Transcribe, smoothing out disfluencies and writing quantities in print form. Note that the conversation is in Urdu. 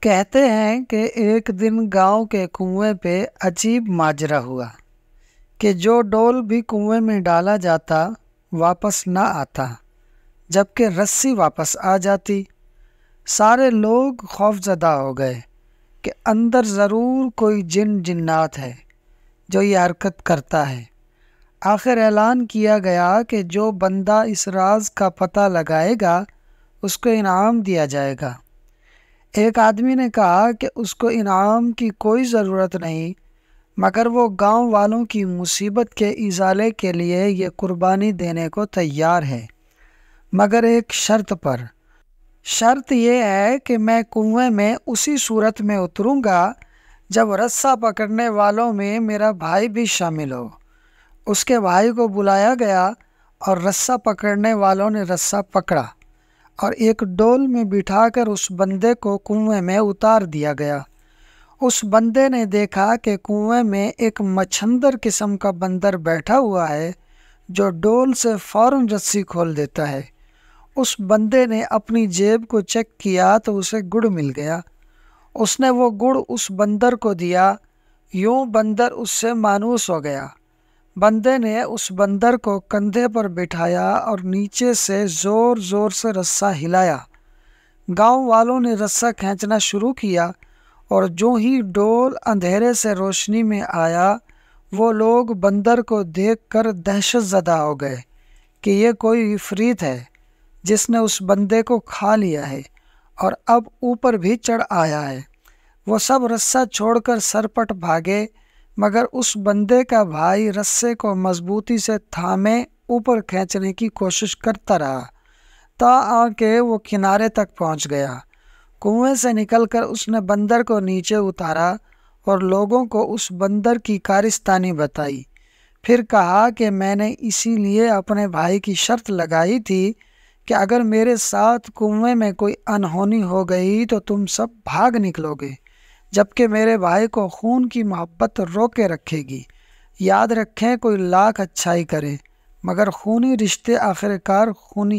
کہتے ہیں کہ ایک دن گاؤں کے کنویں پہ عجیب ماجرا ہوا کہ جو ڈول بھی کنویں میں ڈالا جاتا واپس نہ آتا، جبکہ رسی واپس آ جاتی۔ سارے لوگ خوف زدہ ہو گئے کہ اندر ضرور کوئی جنات ہے جو یہ حرکت کرتا ہے۔ آخر اعلان کیا گیا کہ جو بندہ اس راز کا پتہ لگائے گا اس کو انعام دیا جائے گا۔ ایک آدمی نے کہا کہ اس کو انعام کی کوئی ضرورت نہیں، مگر وہ گاؤں والوں کی مصیبت کے ازالے کے لیے یہ قربانی دینے کو تیار ہے، مگر ایک شرط پر۔ شرط یہ ہے کہ میں کنویں میں اسی صورت میں اتروں گا جب رسہ پکڑنے والوں میں میرا بھائی بھی شامل ہو۔ اس کے بھائی کو بلایا گیا اور رسہ پکڑنے والوں نے رسہ پکڑا اور ایک ڈول میں بٹھا کر اس بندے کو کنویں میں اتار دیا گیا۔ اس بندے نے دیکھا کہ کنویں میں ایک مچھندر قسم کا بندر بیٹھا ہوا ہے جو ڈول سے فوراً رسی کھول دیتا ہے۔ اس بندے نے اپنی جیب کو چیک کیا تو اسے گڑ مل گیا۔ اس نے وہ گڑ اس بندر کو دیا، یوں بندر اس سے مانوس ہو گیا۔ بندے نے اس بندر کو کندھے پر بٹھایا اور نیچے سے زور زور سے رسہ ہلایا۔ گاؤں والوں نے رسہ کھینچنا شروع کیا اور جو ہی ڈول اندھیرے سے روشنی میں آیا، وہ لوگ بندر کو دیکھ کر دہشت زدہ ہو گئے کہ یہ کوئی عفریت ہے جس نے اس بندے کو کھا لیا ہے اور اب اوپر بھی چڑھ آیا ہے۔ وہ سب رسہ چھوڑ کر سرپٹ بھاگے، مگر اس بندے کا بھائی رسے کو مضبوطی سے تھامے اوپر کھینچنے کی کوشش کرتا رہا تاآ کہ وہ کنارے تک پہنچ گیا۔ کنویں سے نکل کر اس نے بندر کو نیچے اتارا اور لوگوں کو اس بندر کی کارستانی بتائی۔ پھر کہا کہ میں نے اسی لیے اپنے بھائی کی شرط لگائی تھی کہ اگر میرے ساتھ کنویں میں کوئی انہونی ہو گئی تو تم سب بھاگ نکلو گے، جبکہ میرے بھائی کو خون کی محبت روکے رکھے گی۔ یاد رکھیں، کوئی لاکھ اچھائی کرے مگر خونی رشتے آخر کار خونی